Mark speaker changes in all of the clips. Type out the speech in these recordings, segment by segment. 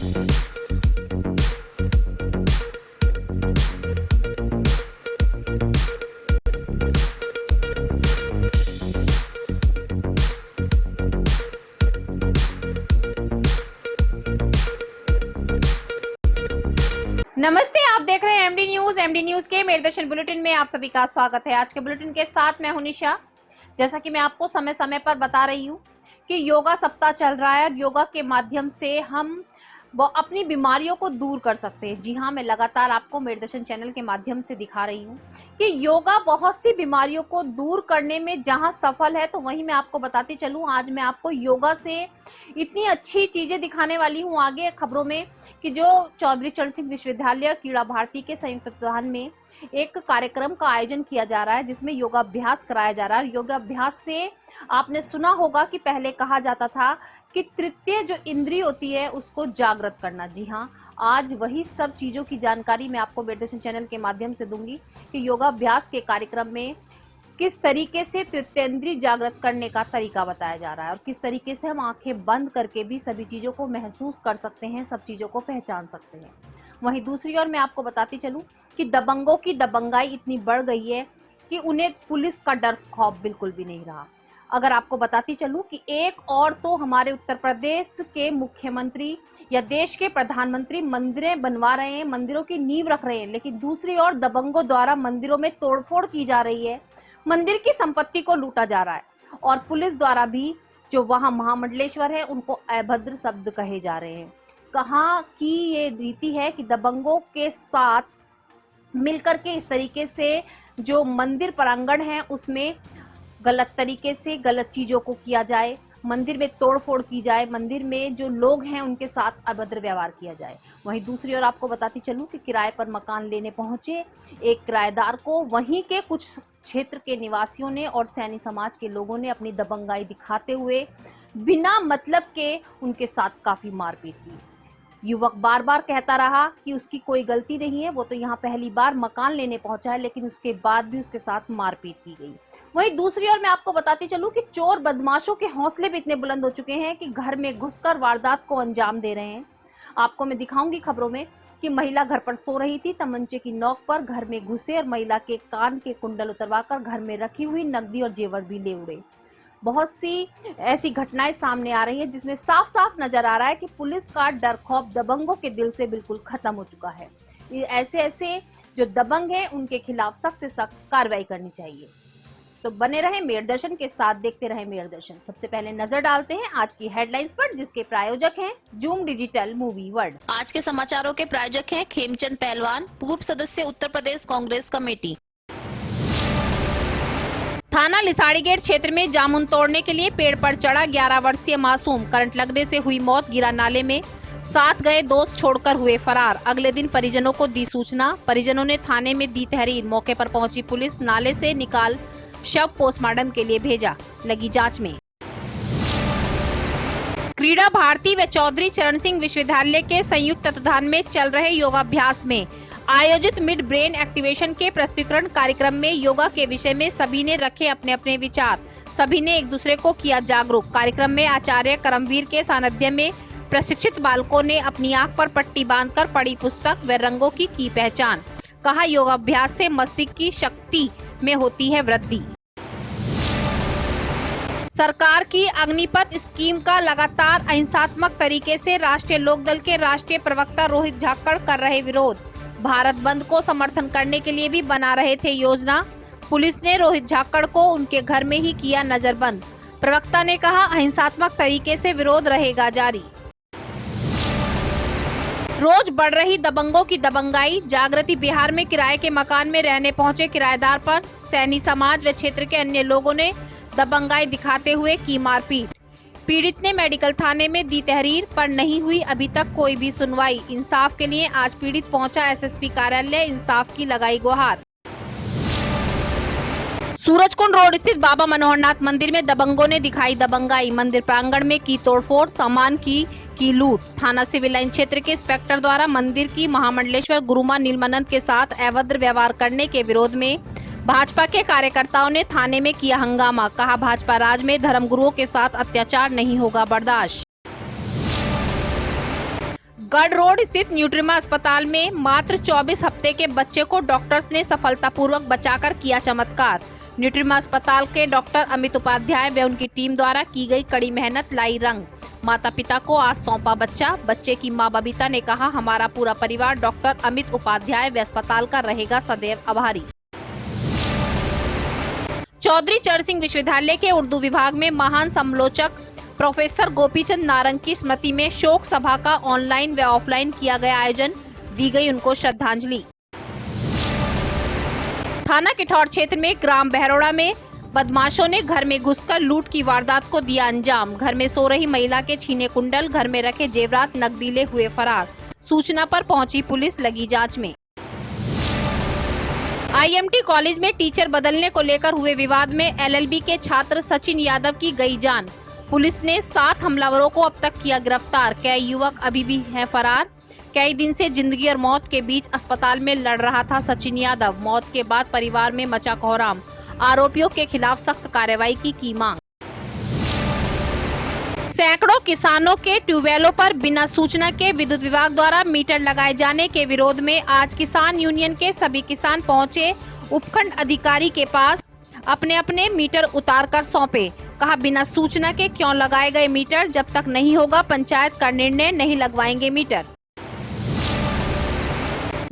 Speaker 1: नमस्ते, आप देख रहे हैं एमडी न्यूज के मेरदर्शन बुलेटिन में आप सभी का स्वागत है। आज के बुलेटिन के साथ मैं हूं निशा। जैसा कि मैं आपको समय समय पर बता रही हूं कि योगा सप्ताह चल रहा है और योगा के माध्यम से हम अपनी बीमारियों को दूर कर सकते हैं। जी हां, मैं लगातार आपको मेरदर्शन चैनल के माध्यम से दिखा रही हूं कि योगा बहुत सी बीमारियों को दूर करने में जहां सफल है, तो वहीं मैं आपको बताती चलूं। आज मैं आपको योगा से इतनी अच्छी चीजें दिखाने वाली हूं आगे खबरों में कि जो चौधरी चरण सिंह विश्वविद्यालय और क्रीड़ा भारती के संयुक्त तत्वाधान में एक कार्यक्रम का आयोजन किया जा रहा है, जिसमें योगाभ्यास कराया जा रहा है। और योगाभ्यास से आपने सुना होगा कि पहले कहा जाता था कि तृतीय जो इंद्रिय होती है उसको जागृत करना। जी हाँ, आज वही सब चीजों की जानकारी मैं आपको मेरदर्शन चैनल के माध्यम से दूंगी कि योगाभ्यास के कार्यक्रम में किस तरीके से तृतीयेंद्रिय जागृत करने का तरीका बताया जा रहा है और किस तरीके से हम आंखें बंद करके भी सभी चीजों को महसूस कर सकते हैं, सब चीजों को पहचान सकते हैं। वहीं दूसरी ओर मैं आपको बताती चलूं कि दबंगों की दबंगाई इतनी बढ़ गई है कि उन्हें पुलिस का डर खौफ बिल्कुल भी नहीं रहा। अगर आपको बताती चलूं कि एक और तो हमारे उत्तर प्रदेश के मुख्यमंत्री या देश के प्रधानमंत्री मंदिरें बनवा रहे हैं, मंदिरों की नींव रख रहे हैं, लेकिन दूसरी ओर दबंगों द्वारा मंदिरों में तोड़फोड़ की जा रही है, मंदिर की संपत्ति को लूटा जा रहा है और पुलिस द्वारा भी जो वहां महामंडलेश्वर है उनको अभद्र शब्द कहे जा रहे हैं। कहाँ की ये रीति है कि दबंगों के साथ मिलकर के इस तरीके से जो मंदिर प्रांगण है उसमें गलत तरीके से गलत चीजों को किया जाए, मंदिर में तोड़फोड़ की जाए, मंदिर में जो लोग हैं उनके साथ अभद्र व्यवहार किया जाए। वहीं दूसरी ओर आपको बताती चलूं कि किराए पर मकान लेने पहुंचे एक किराएदार को वहीं के कुछ क्षेत्र के निवासियों ने और सैनी समाज के लोगों ने अपनी दबंगाई दिखाते हुए बिना मतलब के उनके साथ काफी मारपीट की। युवक बार बार कहता रहा कि उसकी कोई गलती नहीं है, वो तो यहाँ पहली बार मकान लेने पहुंचा है, लेकिन उसके बाद भी उसके साथ मारपीट की गई। वहीं दूसरी ओर मैं आपको बताती चलूं कि चोर बदमाशों के हौसले भी इतने बुलंद हो चुके हैं कि घर में घुसकर वारदात को अंजाम दे रहे हैं। आपको मैं दिखाऊंगी खबरों में कि महिला घर पर सो रही थी, तमंचे की नोक पर घर में घुसे और महिला के कान के कुंडल उतरवाकर घर में रखी हुई नकदी और जेवर भी ले उड़े। बहुत सी ऐसी घटनाएं सामने आ रही है जिसमें साफ साफ नजर आ रहा है कि पुलिस का डर खौफ दबंगों के दिल से बिल्कुल खत्म हो चुका है। ऐसे जो दबंग हैं उनके खिलाफ सख्त से सख्त कार्रवाई करनी चाहिए। तो बने रहे मेरदर्शन के साथ, देखते रहे मेरदर्शन। सबसे पहले नजर डालते हैं आज की हेडलाइंस पर, जिसके प्रायोजक हैं जूम डिजिटल मूवी वर्ल्ड।
Speaker 2: आज के समाचारों के प्रायोजक हैं खेमचंद पहलवान, पूर्व सदस्य उत्तर प्रदेश कांग्रेस कमेटी।
Speaker 1: थाना लिसाड़ी गेट क्षेत्र में जामुन तोड़ने के लिए पेड़ पर चढ़ा 11 वर्षीय मासूम, करंट लगने से हुई मौत, गिरा नाले में, साथ गए दोस्त छोड़कर हुए फरार। अगले दिन परिजनों को दी सूचना, परिजनों ने थाने में दी तहरीर। मौके पर पहुंची पुलिस, नाले से निकाल शव पोस्टमार्टम के लिए भेजा, लगी जांच में। क्रीड़ा भारती व चौधरी चरण सिंह विश्वविद्यालय के संयुक्त तत्वाधान में चल रहे योगाभ्यास में आयोजित मिड ब्रेन एक्टिवेशन के प्रस्तुतिकरण कार्यक्रम में योगा के विषय में सभी ने रखे अपने अपने विचार, सभी ने एक दूसरे को किया जागरूक। कार्यक्रम में आचार्य करमवीर के सानिध्य में प्रशिक्षित बालकों ने अपनी आंख पर पट्टी बांधकर पढ़ी पुस्तक व रंगों की पहचान। कहा, योगाभ्यास से मस्तिष्क की शक्ति में होती है वृद्धि। सरकार की अग्निपथ स्कीम का लगातार अहिंसात्मक तरीके से राष्ट्रीय लोकदल के राष्ट्रीय प्रवक्ता रोहित झाकड़ कर रहे विरोध। भारत बंद को समर्थन करने के लिए भी बना रहे थे योजना। पुलिस ने रोहित झाकड़ को उनके घर में ही किया नजरबंद। प्रवक्ता ने कहा, अहिंसात्मक तरीके से विरोध रहेगा जारी। रोज बढ़ रही दबंगों की दबंगाई, जागृति बिहार में किराए के मकान में रहने पहुंचे किराएदार पर सैनी समाज व क्षेत्र के अन्य लोगों ने दबंगाई दिखाते हुए की मारपीट। पीड़ित ने मेडिकल थाने में दी तहरीर, पर नहीं हुई अभी तक कोई भी सुनवाई। इंसाफ के लिए आज पीड़ित पहुंचा एसएसपी कार्यालय, इंसाफ की लगाई गुहार। सूरजकुंड रोड स्थित बाबा मनोहरनाथ मंदिर में दबंगों ने दिखाई दबंगाई, मंदिर प्रांगण में की तोड़फोड़, सामान की लूट। थाना सिविल लाइन क्षेत्र के इंस्पेक्टर द्वारा मंदिर की महामंडलेश्वर गुरुमा नीलमनंद के साथ अभद्र व्यवहार करने के विरोध में भाजपा के कार्यकर्ताओं ने थाने में किया हंगामा। कहा, भाजपा राज में धर्मगुरुओं के साथ अत्याचार नहीं होगा बर्दाश्त। गढ़ रोड स्थित न्यूट्रिमा अस्पताल में मात्र 24 हफ्ते के बच्चे को डॉक्टर्स ने सफलतापूर्वक बचाकर किया चमत्कार। न्यूट्रिमा अस्पताल के डॉक्टर अमित उपाध्याय व उनकी टीम द्वारा की गई कड़ी मेहनत लाई रंग। माता पिता को आज सौंपा बच्चा। बच्चे की मां बबीता ने कहा, हमारा पूरा परिवार डॉक्टर अमित उपाध्याय व अस्पताल का रहेगा सदैव आभारी। चौधरी चरण सिंह विश्वविद्यालय के उर्दू विभाग में महान समालोचक प्रोफेसर गोपीचंद नारंग की स्मृति में शोक सभा का ऑनलाइन व ऑफलाइन किया गया आयोजन। दी गई उनको श्रद्धांजलि। थाना किठौर क्षेत्र में ग्राम बहरोड़ा में बदमाशों ने घर में घुसकर लूट की वारदात को दिया अंजाम। घर में सो रही महिला के छीने कुंडल, घर में रखे जेवरात नकदीले हुए फरार। सूचना पर पहुंची पुलिस, लगी जांच में। आईएमटी कॉलेज में टीचर बदलने को लेकर हुए विवाद में एलएलबी के छात्र सचिन यादव की गई जान। पुलिस ने 7 हमलावरों को अब तक किया गिरफ्तार। कई युवक अभी भी हैं फरार। कई दिन से जिंदगी और मौत के बीच अस्पताल में लड़ रहा था सचिन यादव। मौत के बाद परिवार में मचा कोहराम। आरोपियों के खिलाफ सख्त कार्रवाई की मांग। सैकड़ों किसानों के ट्यूबवेलों पर बिना सूचना के विद्युत विभाग द्वारा मीटर लगाए जाने के विरोध में आज किसान यूनियन के सभी किसान पहुंचे उपखंड अधिकारी के पास। अपने अपने मीटर उतार कर सौंपे। कहा, बिना सूचना के क्यों लगाए गए मीटर? जब तक नहीं होगा पंचायत का निर्णय, नहीं लगवाएंगे मीटर।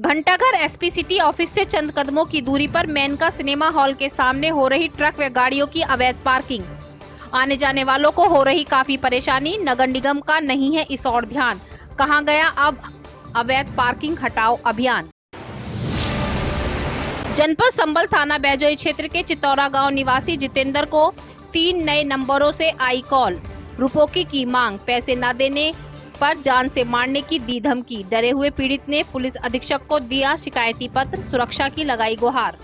Speaker 1: घंटाघर एसपी सिटी ऑफिस से चंद कदमों की दूरी पर मेनका सिनेमा हॉल के सामने हो रही ट्रक व गाड़ियों की अवैध पार्किंग। आने जाने वालों को हो रही काफी परेशानी। नगर निगम का नहीं है इस ओर ध्यान। कहां गया अब अवैध पार्किंग हटाओ अभियान। जनपद संबल थाना बैजोई क्षेत्र के चितौरा गांव निवासी जितेंद्र को 3 नए नंबरों से आई कॉल। रुपयों की मांग। पैसे न देने पर जान से मारने की दी धमकी। डरे हुए पीड़ित ने पुलिस अधीक्षक को दिया शिकायती पत्र। सुरक्षा की लगाई गुहार।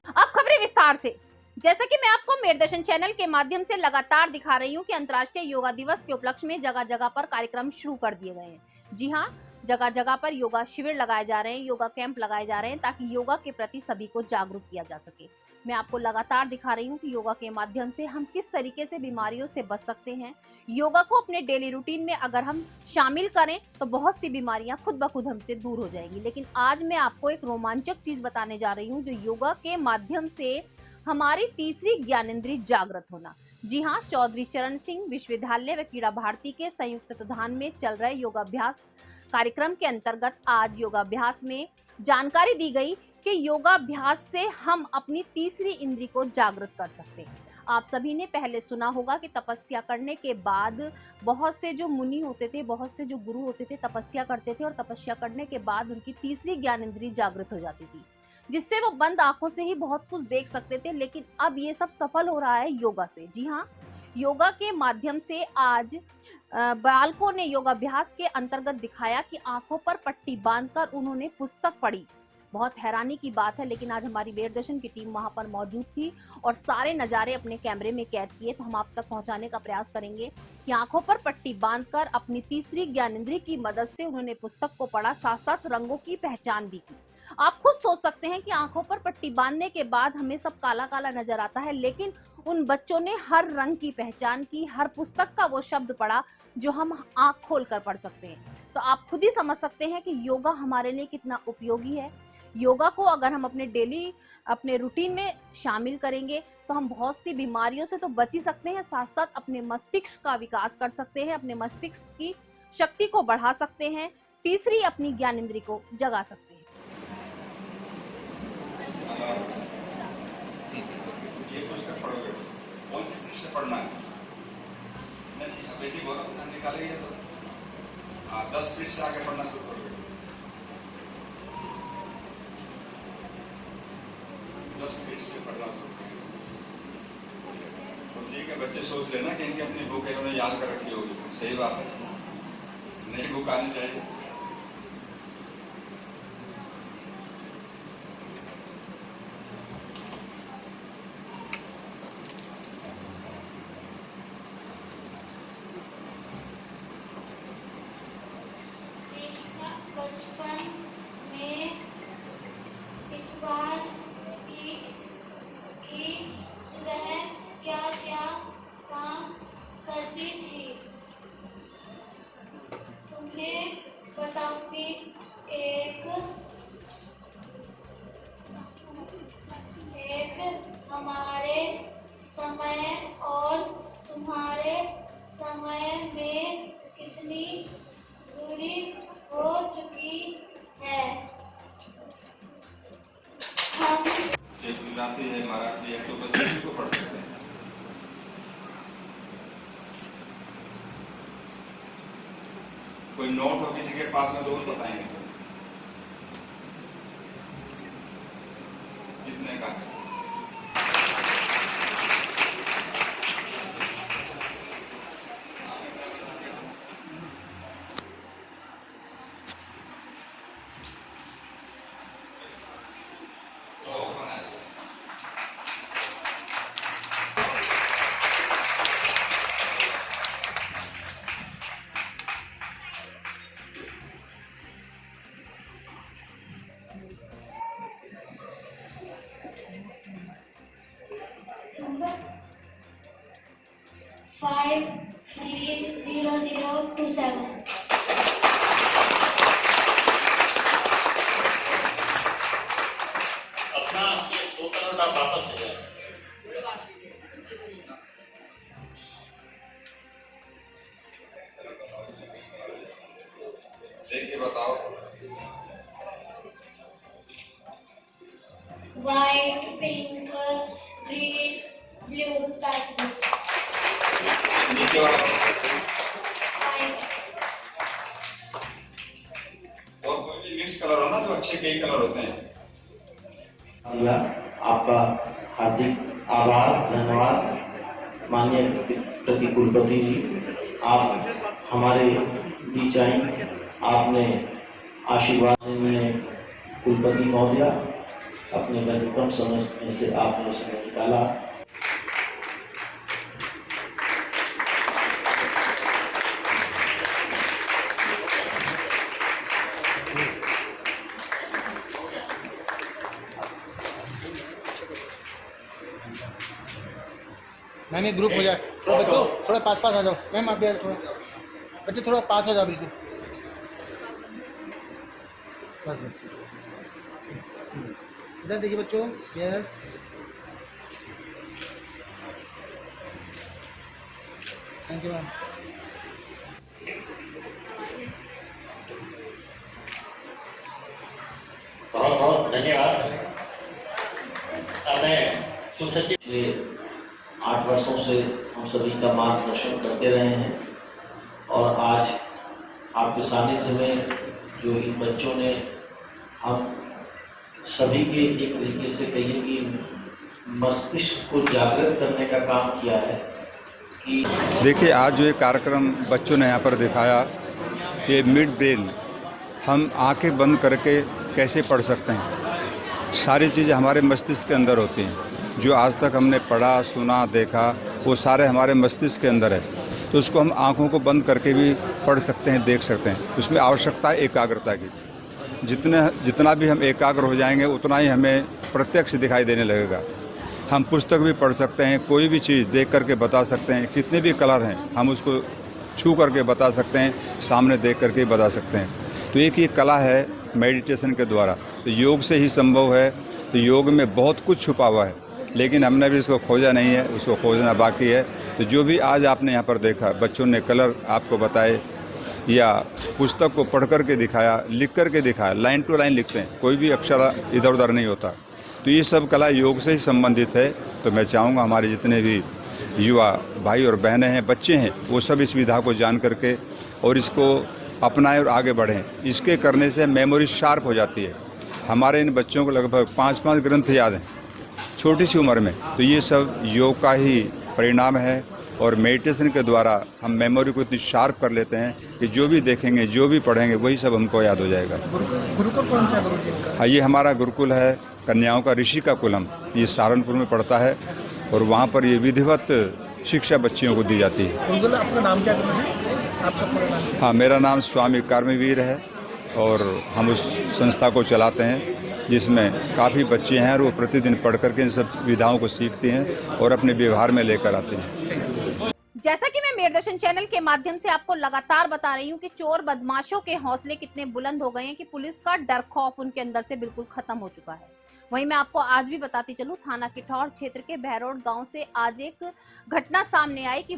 Speaker 1: अब खबरें विस्तार से। जैसा कि मैं आपको मेरदर्शन चैनल के माध्यम से लगातार दिखा रही हूँ कि अंतर्राष्ट्रीय योगा दिवस के उपलक्ष्य में जगह जगह पर कार्यक्रम शुरू कर दिए गए हैं। जी हाँ, जगह जगह पर योगा शिविर लगाए जा रहे हैं, योगा कैंप लगाए जा रहे हैं ताकि योगा के प्रति सभी को जागरूक किया जा सके। मैं आपको लगातार दिखा रही हूँ कि योगा के माध्यम से हम किस तरीके से बीमारियों से बच सकते हैं। योगा को अपने डेली रूटीन में अगर हम शामिल करें तो बहुत सी बीमारियां खुद ब खुद हमसे दूर हो जाएंगी। लेकिन आज मैं आपको एक रोमांचक चीज बताने जा रही हूँ, जो योगा के माध्यम से हमारी तीसरी ज्ञानेंद्रिय जागृत होना। जी हाँ, चौधरी चरण सिंह विश्वविद्यालय व क्रीड़ा भारती के संयुक्त तत्वाधान में चल रहे योगाभ्यास कार्यक्रम के अंतर्गत आज योगाभ्यास में जानकारी दी गई कि योगाभ्यास से हम अपनी तीसरी इंद्री को जागृत कर सकते हैं। आप सभी ने पहले सुना होगा कि तपस्या करने के बाद बहुत से जो मुनि होते थे, बहुत से जो गुरु होते थे, तपस्या करते थे और तपस्या करने के बाद उनकी तीसरी ज्ञानेंद्रिय जागृत हो जाती थी, जिससे वो बंद आंखों से ही बहुत कुछ देख सकते थे। लेकिन अब ये सब सफल हो रहा है योगा से। जी हाँ, योगा के माध्यम से आज बालकों ने योगाभ्यास के अंतर्गत दिखाया कि आंखों पर पट्टी बांधकर उन्होंने पुस्तक पढ़ी। बहुत हैरानी की बात है, लेकिन आज हमारी मेरदर्शन की टीम वहां पर मौजूद थी और सारे नजारे अपने कैमरे में कैद किए। तो हम आप तक पहुंचाने का प्रयास करेंगे कि आंखों पर पट्टी बांधकर अपनी तीसरी ज्ञानेंद्रिय की मदद से उन्होंने पुस्तक को पढ़ा, साथ साथ रंगों की पहचान भी की। आप खुद सोच सकते हैं कि आंखों पर पट्टी बांधने के बाद हमें सब काला काला नजर आता है, लेकिन उन बच्चों ने हर रंग की पहचान की, हर पुस्तक का वो शब्द पढ़ा जो हम आंख खोलकर पढ़ सकते हैं। तो आप खुद ही समझ सकते हैं कि योगा हमारे लिए कितना उपयोगी है। योगा को अगर हम अपने रूटीन में शामिल करेंगे तो हम बहुत सी बीमारियों से तो बच ही सकते हैं, साथ साथ अपने मस्तिष्क का विकास कर सकते हैं, अपने मस्तिष्क की शक्ति को बढ़ा सकते हैं, तीसरी अपनी ज्ञानेंद्रिय को जगा सकते हैं।
Speaker 3: ये पुस्तक पढ़ोगे, कौन सी पृष्ठ से पढ़ना है? बेसिक होगा निकालेंगे तो 10 पृष्ठ से आगे पढ़ना शुरू करोगे। 10 पृष्ठ से पढ़ना शुरू करोगे। तो ठीक है, बच्चे सोच लेना कि इनकी अपनी बुक इन्होंने याद कर रखी होगी। सही बात है, नई बुक आनी चाहिए।
Speaker 4: बचपन में इतवार की सुबह क्या क्या काम करती थी? बताऊंगी। एक हमारे समय और तुम्हारे समय में कितनी दूरी हो चुकी है। हम
Speaker 3: एक गुजराती है, मराठी है, तो बच्चे को पढ़ सकते हैं। कोई नोट हो किसी के पास में तो वो बताएंगे कितने का है।
Speaker 4: नंबर 530027।
Speaker 5: अपना ये 100 करोड़ का वापस हो जाए।
Speaker 3: देख के बताओ।
Speaker 4: White, pink, green, blue type.
Speaker 3: नीचे वाला
Speaker 4: व्हाइट।
Speaker 3: और कोई भी मिक्स कलर हो ना, जो अच्छे कई कलर होते हैं।
Speaker 6: दिया आपका हार्दिक आभार, धन्यवाद। माननीय प्रति कुलपति जी, आप हमारे बीच आई, आपने आशीर्वाद में कुलपति महोदया अपने व्यस्ततम समय में से आपने समय निकाला।
Speaker 7: नहीं ग्रुप हो जाए। थोड़ा बच्चों थोड़ा पास आ जाओ। मैम आप भी थोड़ा बच्चे थोड़ा पास हो जाओ बिल्कुल। बस इधर देखिए बच्चों। Yes thank you ma'am.
Speaker 5: बहुत बहुत धन्यवाद। मैं कुलसचिव
Speaker 6: पिछले 8 वर्षों से हम सभी का मार्गदर्शन करते रहे हैं और आज आपके सानिध्य में जो इन बच्चों ने हम सभी के एक तरीके से कहिए कि मस्तिष्क को जागृत करने का काम किया है कि
Speaker 8: देखिए, आज जो ये कार्यक्रम बच्चों ने यहाँ पर दिखाया, ये मिड ब्रेन, हम आंखें बंद करके कैसे पढ़ सकते हैं। सारी चीज़ें हमारे मस्तिष्क के अंदर होती हैं। जो आज तक हमने पढ़ा, सुना, देखा, वो सारे हमारे मस्तिष्क के अंदर है। तो उसको हम आंखों को बंद करके भी पढ़ सकते हैं, देख सकते हैं। उसमें आवश्यकता है एकाग्रता की। जितना भी हम एकाग्र हो जाएंगे, उतना ही हमें प्रत्यक्ष दिखाई देने लगेगा। हम पुस्तक भी पढ़ सकते हैं, कोई भी चीज़ देख करके बता सकते हैं। कितने भी कलर हैं, हम उसको छू करके बता सकते हैं, सामने देख करके बता सकते हैं। तो एक ये कला है मेडिटेशन के द्वारा, तो योग से ही संभव है। तो योग में बहुत कुछ छुपा हुआ है, लेकिन हमने भी इसको खोजा नहीं है, उसको खोजना बाकी है। तो जो भी आज आपने यहाँ पर देखा, बच्चों ने कलर आपको बताए या पुस्तक को पढ़ कर के दिखाया, लिख कर के दिखाया, लाइन टू लाइन लिखते हैं, कोई भी अक्षर इधर उधर नहीं होता। तो ये सब कला योग से ही संबंधित है। तो मैं चाहूँगा हमारे जितने भी युवा भाई और बहनें हैं, बच्चे हैं, वो सब इस विधा को जान करके और इसको अपनाएं और आगे बढ़ें। इसके करने से मेमोरी शार्प हो जाती है। हमारे इन बच्चों को लगभग 5 ग्रंथ याद हैं छोटी सी उम्र में। तो ये सब योग का ही परिणाम है और मेडिटेशन के द्वारा हम मेमोरी को इतनी शार्प कर लेते हैं कि जो भी देखेंगे, जो भी पढ़ेंगे, वही सब हमको याद हो जाएगा।
Speaker 7: गुरुकुल कौन सा गुरुजी?
Speaker 8: हाँ, ये हमारा गुरुकुल है कन्याओं का ऋषि का कुलम। ये सहारनपुर में पड़ता है और वहाँ पर ये विधिवत शिक्षा बच्चियों को दी जाती है।
Speaker 7: गुरुकुल आपका नाम क्या है? आपका पूरा नाम?
Speaker 8: हाँ, मेरा नाम स्वामी कर्मवीर है और हम उस संस्था को चलाते हैं जिसमें काफ़ी बच्चे हैं और वो प्रतिदिन पढ़ करके इन सब विधाओं को सीखते हैं और अपने व्यवहार में लेकर आते हैं।
Speaker 1: जैसा कि मैं मेरदर्शन चैनल के माध्यम से आपको लगातार बता रही हूँ कि चोर बदमाशों के हौसले कितने बुलंद हो गए हैं कि पुलिस का डर खौफ उनके अंदर से बिल्कुल खत्म हो चुका है। वहीं मैं आपको आज भी बताती चलूं, थाना किठौर क्षेत्र के बहरोड गांव से आज एक घटना सामने आई कि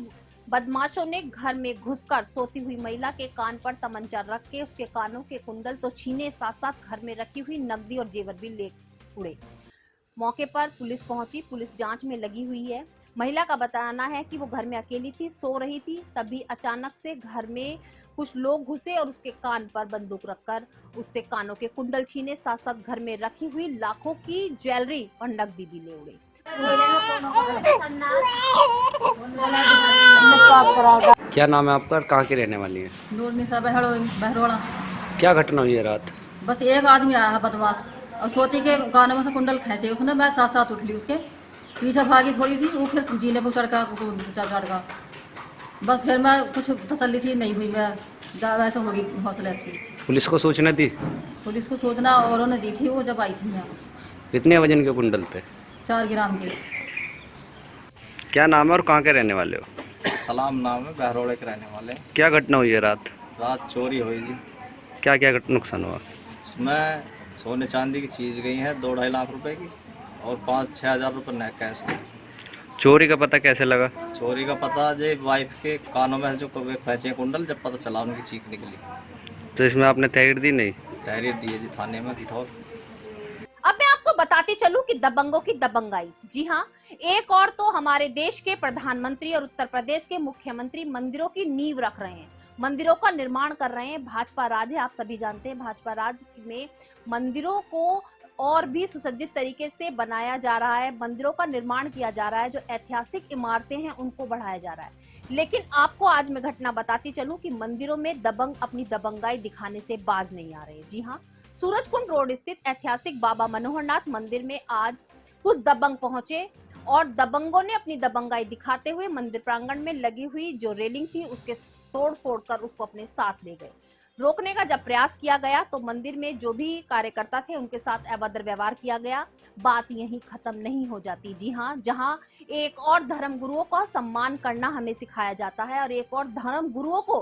Speaker 1: बदमाशों ने घर में घुसकर सोती हुई महिला के कान पर तमंचा रख के उसके कानों के कुंडल तो छीने, साथ साथ घर में रखी हुई नकदी और जेवर भी ले उड़े। मौके पर पुलिस पहुंची, पुलिस जांच में लगी हुई है। महिला का बताना है कि वो घर में अकेली थी, सो रही थी, तभी अचानक से घर में कुछ लोग घुसे और उसके कान पर बंदूक रखकर उससे कानों के कुंडल छीने, साथ साथ घर में रखी हुई लाखों की ज्वेलरी और नकदी भी ले उड़े।
Speaker 9: क्या नाम है आपका और कहाँ की रहने वाली है?
Speaker 10: नूरनिसा बहरोड़ा।
Speaker 9: क्या घटना हुई है रात?
Speaker 10: बस एक आदमी आया है बदमाश और सोती के कानों में से कुंडल खींचे उसने। मैं साथ साथ उठ ली, उसके पीछे भागी थोड़ी सी, वो फिर जीने पर चढ़ का बस फिर मैं कुछ तसल्ली सी नहीं हुई, मैं वैसे होगी हौसले से।
Speaker 9: पुलिस को सूचना दी?
Speaker 10: पुलिस को सूचना औरों ने दी थी, वो जब आई थी यहाँ।
Speaker 9: कितने वजन के कुंडल थे?
Speaker 10: 4 ग्राम के।
Speaker 9: क्या नाम है और कहाँ के रहने वाले हो?
Speaker 11: सलाम नाम है, बहरोड़े के रहने वाले।
Speaker 9: क्या घटना हुई है रात?
Speaker 11: रात चोरी हुई जी।
Speaker 9: क्या क्या नुकसान हुआ?
Speaker 11: उसमें सोने चांदी की चीज़ गई है 2-2.5 लाख रुपए की और 5-6 हज़ार रुपये नए कैश में।
Speaker 9: चोरी का पता कैसे लगा?
Speaker 11: चोरी का पता जो वाइफ के कानों में जो फैचे कुंडल, जब पता चला उनकी चीख निकली।
Speaker 9: तो इसमें आपने तहरीर दी? नहीं
Speaker 11: तहरीर दी है जी थाने में किठौर।
Speaker 1: अब मैं आपको बताती चलूं कि दबंगों की दबंगाई। जी हाँ, एक और तो हमारे देश के प्रधानमंत्री और उत्तर प्रदेश के मुख्यमंत्री मंदिरों की नींव रख रहे हैं, मंदिरों का निर्माण कर रहे हैं। भाजपा राज है, आप सभी जानते हैं। भाजपा राज में मंदिरों को और भी सुसज्जित तरीके से बनाया जा रहा है, मंदिरों का निर्माण किया जा रहा है, जो ऐतिहासिक इमारतें हैं उनको बढ़ाया जा रहा है। लेकिन आपको आज मैं घटना बताती चलूं कि मंदिरों में दबंग अपनी दबंगाई दिखाने से बाज नहीं आ रहे। जी हाँ, सूरजकुंड रोड स्थित ऐतिहासिक बाबा मनोहरनाथ मंदिर में आज कुछ दबंग पहुंचे और दबंगों ने अपनी दबंगाई दिखाते हुए मंदिर प्रांगण में लगी हुई जो रेलिंग थी उसके तोड़ फोड़ कर उसको अपने साथ ले गए। रोकने का जब प्रयास किया गया तो मंदिर में जो भी कार्यकर्ता थे उनके साथ अभद्र व्यवहार किया गया। बात यहीं खत्म नहीं हो जाती। जी हाँ, जहां एक और धर्म गुरुओं का सम्मान करना हमें सिखाया जाता है और एक और धर्म गुरुओं को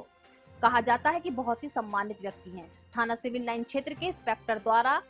Speaker 1: कहा जाता है कि बहुत ही सम्मानित व्यक्ति हैं। थाना सिविल लाइन क्षेत्र के इंस्पेक्टर द्वारा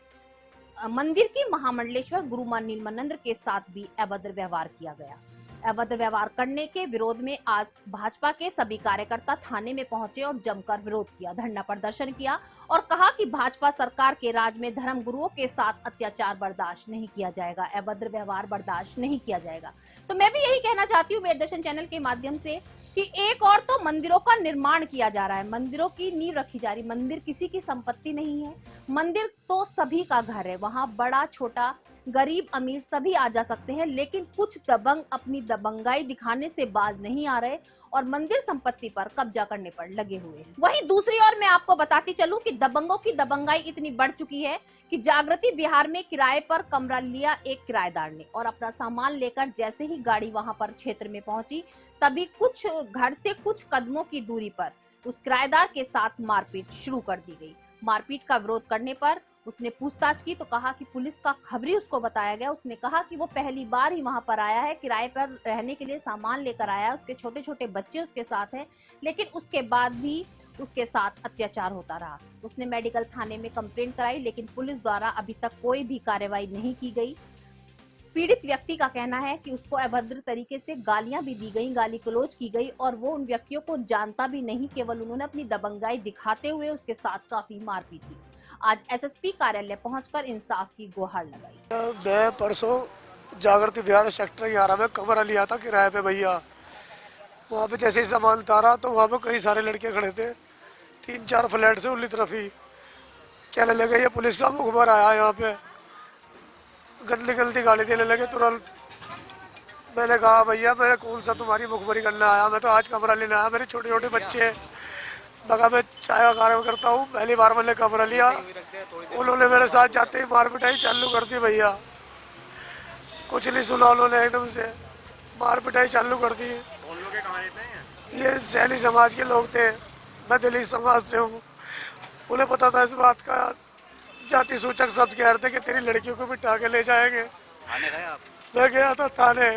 Speaker 1: मंदिर की महामंडलेश्वर गुरुमान नीलमनंद के साथ भी अभद्र व्यवहार किया गया। अभद्र व्यवहार करने के विरोध में आज भाजपा के सभी कार्यकर्ता थाने में पहुंचे और जमकर विरोध किया, धरना प्रदर्शन किया और कहा कि भाजपा सरकार के राज में धर्म गुरुओं के साथ अत्याचार बर्दाश्त नहीं किया जाएगा, अभद्र व्यवहार बर्दाश्त नहीं किया जाएगा। तो मैं भी यही कहना चाहती हूँ मेरदर्शन चैनल के माध्यम से कि एक और तो मंदिरों का निर्माण किया जा रहा है, मंदिरों की नींव रखी जा रही। मंदिर किसी की संपत्ति नहीं है, मंदिर तो सभी का घर है, वहां बड़ा छोटा गरीब अमीर सभी आ जा सकते हैं। लेकिन कुछ दबंग अपनी दबंगाई दिखाने से बाज नहीं आ रहे और मंदिर संपत्ति पर कब्जा करने पर लगे हुए हैं। वहीं दूसरी ओर मैं आपको बताती चलूं कि दबंगों की दबंगाई इतनी बढ़ चुकी है कि जागृति बिहार में किराए पर कमरा लिया एक किराएदार ने और अपना सामान लेकर जैसे ही गाड़ी वहां पर क्षेत्र में पहुंची तभी कुछ घर से कुछ कदमों की दूरी पर उस किराएदार के साथ मारपीट शुरू कर दी गई। मारपीट का विरोध करने पर उसने पूछताछ की तो कहा कि पुलिस का खबरी उसको बताया गया। उसने कहा कि वो पहली बार ही वहां पर आया है, किराए पर रहने के लिए सामान लेकर आया है, उसके छोटे छोटे बच्चे उसके साथ हैं, लेकिन उसके बाद भी उसके साथ अत्याचार होता रहा। उसने मेडिकल थाने में कंप्लेंट कराई लेकिन पुलिस द्वारा अभी तक कोई भी कार्रवाई नहीं की गई। पीड़ित व्यक्ति का कहना है कि उसको अभद्र तरीके से गालियां भी दी गई, गाली गलौज की गई और वो उन व्यक्तियों को जानता भी नहीं, केवल उन्होंने अपनी दबंगाई दिखाते हुए उसके साथ काफी मारपीट की। आज एसएसपी कार्यालय पहुंचकर इंसाफ की गुहार लगाई।
Speaker 12: मैं परसों जागृति बिहार सेक्टर 11 में कमरा लिया था किराए पे भैया। वहाँ पे जैसे ही सामान उतारा तो वहाँ पे कई सारे लड़के खड़े थे, 3-4 फ्लैट से उल्ली तरफ ही। कहने लगे ये पुलिस का मुखबर आया यहाँ पे, गंदी गंदी गाली देने लगे तुरंत। मैंने कहा भैया मैं कौन सा तुम्हारी मुखबरी करने आया, मैं तो आज कमरा लेने आया, मेरे छोटे छोटे बच्चे बगा मैं चाय का कार्य करता हूँ। पहली बार मैंने कमरा लिया, उन्होंने मेरे साथ जाते ही मार पिटाई चालू कर दी भैया। कुछ नहीं सुना उन्होंने, एकदम से मार पिटाई चालू कर दी। ये सैनी समाज के लोग थे, मैं दिल्ली समाज से हूँ। उन्हें पता था इस बात का, जाति सूचक शब्द कह रहे थे कि तेरी लड़कियों को बिठा के ले जाएंगे। मैं गया था थाने,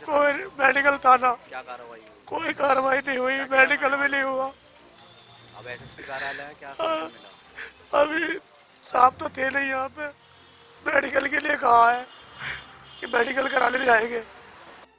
Speaker 12: कोई मेडिकल थाना। क्या कार्रवाई? कोई कार्रवाई नहीं हुई, मेडिकल भी नहीं हुआ।
Speaker 9: अब एसएसपी कार्यालय क्या मिला?
Speaker 12: अभी साहब तो थे नहीं यहाँ पे, मेडिकल के लिए कहा है कि मेडिकल कराने जाएंगे।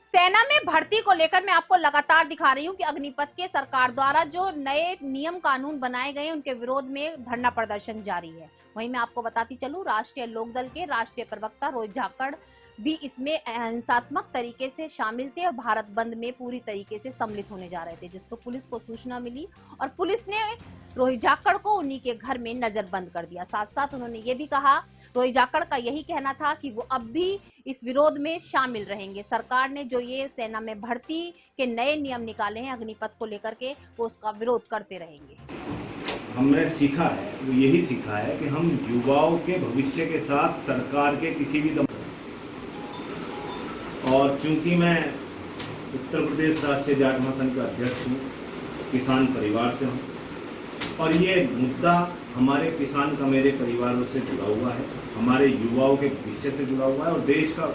Speaker 1: सेना में भर्ती को लेकर मैं आपको लगातार दिखा रही हूँ कि अग्निपथ के सरकार द्वारा जो नए नियम कानून बनाए गए उनके विरोध में धरना प्रदर्शन जारी है। वहीं मैं आपको बताती चलूं, राष्ट्रीय लोकदल के राष्ट्रीय प्रवक्ता रोहित जाखड़ भी इसमें हिंसात्मक तरीके से शामिल थे और भारत बंद में पूरी तरीके से सम्मिलित होने जा रहे थे, जिसको पुलिस को सूचना मिली और पुलिस ने रोहित जाखड़ को उन्हीं के घर में नजरबंद कर दिया। साथ साथ उन्होंने ये भी कहा, रोहित जाखड़ का यही कहना था कि वो अब भी इस विरोध में शामिल रहेंगे। सरकार ने जो ये सेना में भर्ती के नए नियम निकाले हैं अग्निपथ को लेकर के, वो उसका विरोध करते रहेंगे।
Speaker 13: हमने सीखा है, वो यही सीखा है कि हम युवाओं के भविष्य के साथ सरकार के किसी भी और चूंकि मैं उत्तर प्रदेश राष्ट्रीय जाट महासंघ का अध्यक्ष हूँ, किसान परिवार से हूँ और ये मुद्दा हमारे किसान का मेरे परिवारों से जुड़ा हुआ है, हमारे युवाओं के भविष्य से जुड़ा हुआ है और देश का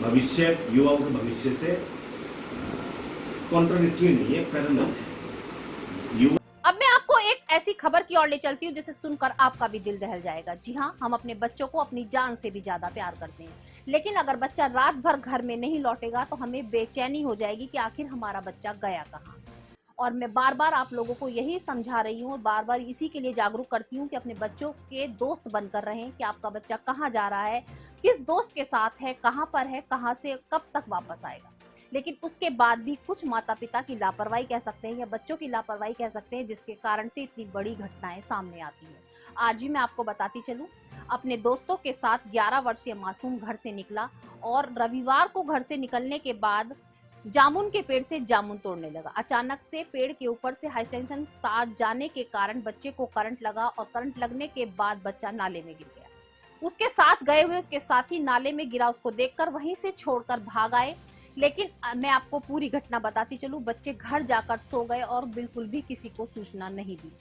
Speaker 13: भविष्य युवाओं के भविष्य से कॉन्ट्राडिक्टरी नहीं है, पैरेलल है।
Speaker 1: अब मैं आपको एक ऐसी खबर की ओर ले चलती हूँ जिसे सुनकर आपका भी दिल दहल जाएगा। जी हाँ, हम अपने बच्चों को अपनी जान से भी ज्यादा प्यार करते हैं, लेकिन अगर बच्चा रात भर घर में नहीं लौटेगा तो हमें बेचैनी हो जाएगी कि आखिर हमारा बच्चा गया कहाँ। और मैं बार बार आप लोगों को यही समझा रही हूँ और बार बार इसी के लिए जागरूक करती हूँ कि अपने बच्चों के दोस्त बनकर रहें कि आपका बच्चा कहाँ जा रहा है, किस दोस्त के साथ है, कहाँ पर है, कहाँ से कब तक वापस आएगा। लेकिन उसके बाद भी कुछ माता पिता की लापरवाही कह सकते हैं या बच्चों की लापरवाही कह सकते हैं, जिसके कारण से इतनी बड़ी घटनाएं सामने आती हैं। आज भी मैं आपको बताती चलूं, अपने दोस्तों के साथ 11 वर्षीय मासूम घर से निकला और रविवार को घर से निकलने के बाद जामुन के पेड़ से जामुन तोड़ने लगा। अचानक से पेड़ के ऊपर से हाई टेंशन तार जाने के कारण बच्चे को करंट लगा और करंट लगने के बाद बच्चा नाले में गिर गया। उसके साथ गए हुए उसके साथी नाले में गिरा, उसको देखकर वहीं से छोड़कर भाग आए। लेकिन मैं आपको पूरी घटना बताती चलूं, बच्चे घर जाकर सो गए और बिल्कुल भी किसी को सूचना नहीं दी।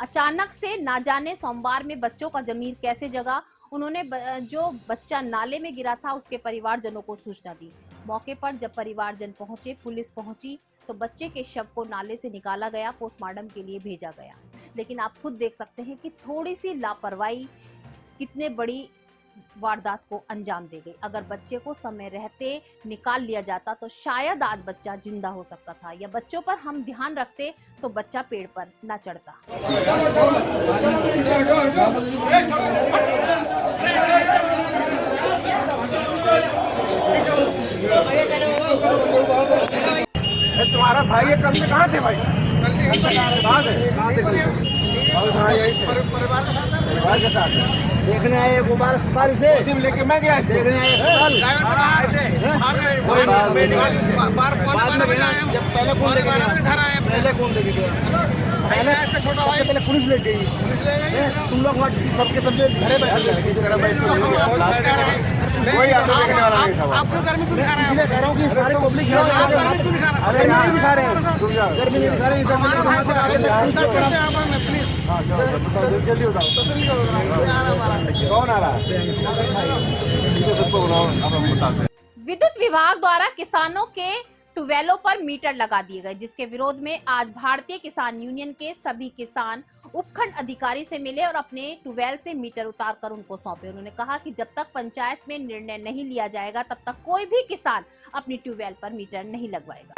Speaker 1: अचानक से ना जाने सोमवार में बच्चों का जमीर कैसे जगा, उन्होंने जो बच्चा नाले में गिरा था उसके परिवारजनों को सूचना दी। मौके पर जब परिवारजन पहुंचे, पुलिस पहुंची तो बच्चे के शव को नाले से निकाला गया, पोस्टमार्टम के लिए भेजा गया। लेकिन आप खुद देख सकते हैं कि थोड़ी सी लापरवाही कितने बड़ी वारदात को अंजाम दे गई। अगर बच्चे को समय रहते निकाल लिया जाता तो शायद आज बच्चा जिंदा हो सकता था, या बच्चों पर हम ध्यान रखते तो बच्चा पेड़ पर न चढ़ता।
Speaker 12: तुम्हारा भाई कल से कहाँ थे भाई? परिवार के साथ देखने आए गोपाल अस्पताल से लेके मैं गया देखने आए जब पहले कौन लेके गया? पहले कौन लेके गया? पहले इसका छोटा भाई पहले पुलिस ले गई। तुम लोग सबके सब घरे बैठे आपके घर में क्यों दिखा रहे हैं? कह रहा हूँ कि सारे पब्लिक नहीं दिखा रहे हैं, गर्मी नहीं दिखा रहे हैं।
Speaker 1: विद्युत विभाग द्वारा किसानों के ट्यूबवेलों पर मीटर लगा दिए गए, जिसके विरोध में आज भारतीय किसान यूनियन के सभी किसान उपखंड अधिकारी से मिले और अपने ट्यूबवेल से मीटर उतारकर उनको सौंपे। उन्होंने कहा कि जब तक पंचायत में निर्णय नहीं लिया जाएगा तब तक कोई भी किसान अपनी ट्यूबवेल पर मीटर नहीं लगवाएगा।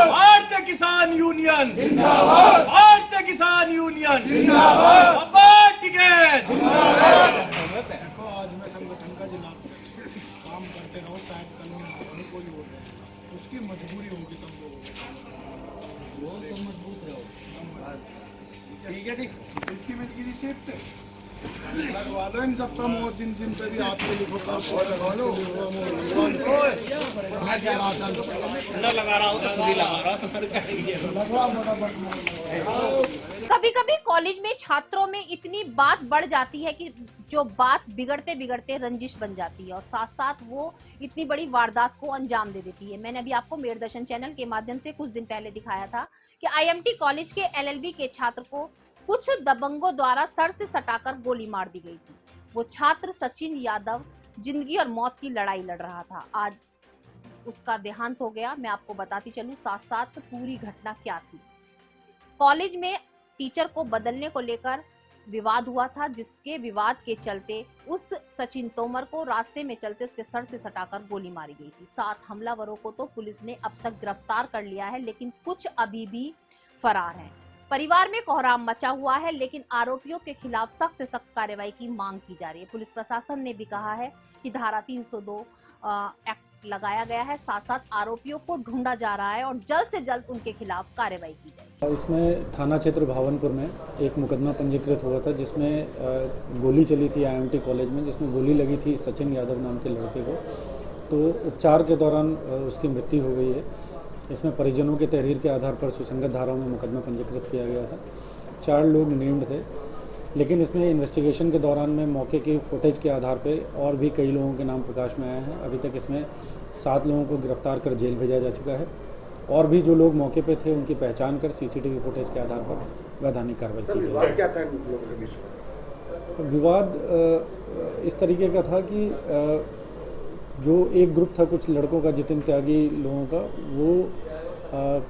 Speaker 12: भारतीय किसान यूनियन जिंदाबाद, भारतीय किसान यूनियन जिंदाबाद, टिकट। आज मैं संगठन का जिला काम करते रहो, शायद कानून कोई हो उसकी मजबूरी होगी तुम लोगों को, तुम मजबूत रहो। ठीक है, ठीक इसकी में की रिसिप्ट लगवा लो इन सबका मोर, जिन जिन पे भी आपके लिखो लगवा लो। मैं क्या लगा रहा हूँ तो खुद ही लगा रहा हूँ।
Speaker 1: कभी कभी कॉलेज में छात्रों में इतनी बात बढ़ जाती है कि जो बात बिगड़ते बिगड़ते रंजिश बन जाती है और साथ साथ वो इतनी बड़ी वारदात को अंजाम दे देती है। मैंने अभी आपको मेरदर्शन चैनल के माध्यम से कुछ दिन पहले दिखाया था कि IMT कॉलेज के LLB के छात्र को कुछ दबंगों द्वारा सर से सटाकर गोली मार दी गई थी। वो छात्र सचिन यादव जिंदगी और मौत की लड़ाई लड़ रहा था। आज उसका देहांत हो गया। मैं आपको बताती चलूं साथ साथ पूरी घटना क्या थी। कॉलेज में टीचर को बदलने को लेकर विवाद हुआ था, जिसके विवाद के चलते उस सचिन तोमर को रास्ते में चलते उसके सर से सटाकर गोली मारी गई थी। 7 हमलावरों को तो पुलिस ने अब तक गिरफ्तार कर लिया है, लेकिन कुछ अभी भी फरार हैं। परिवार में कोहराम मचा हुआ है, लेकिन आरोपियों के खिलाफ सख्त से सख्त कार्रवाई की मांग की जा रही है। पुलिस प्रशासन ने भी कहा है कि धारा 302 एक्ट लगाया गया है, साथ साथ आरोपियों को ढूंढा जा रहा है और जल्द से जल्द उनके खिलाफ कार्रवाई की जाए।
Speaker 14: इसमें थाना क्षेत्र भावनपुर में एक मुकदमा पंजीकृत हुआ था, जिसमें गोली चली थी IMT कॉलेज में, जिसमें गोली लगी थी सचिन यादव नाम के लड़के को। तो उपचार के दौरान उसकी मृत्यु हो गई है। इसमें परिजनों के तहरीर के आधार पर सुसंगत धाराओं में मुकदमा पंजीकृत किया गया था। 4 लोग नेम्ड थे, लेकिन इसमें इन्वेस्टिगेशन के दौरान में मौके की फुटेज के आधार पे और भी कई लोगों के नाम प्रकाश में आए हैं। अभी तक इसमें 7 लोगों को गिरफ्तार कर जेल भेजा जा चुका है और भी जो लोग मौके पे थे उनकी पहचान कर CCTV फुटेज के आधार पर वैधानिक कार्रवाई की जाएगी।
Speaker 15: क्या था इन लोगों के बीच में?
Speaker 14: विवाद इस तरीके का था कि जो एक ग्रुप था कुछ लड़कों का, जितिन त्यागी लोगों का, वो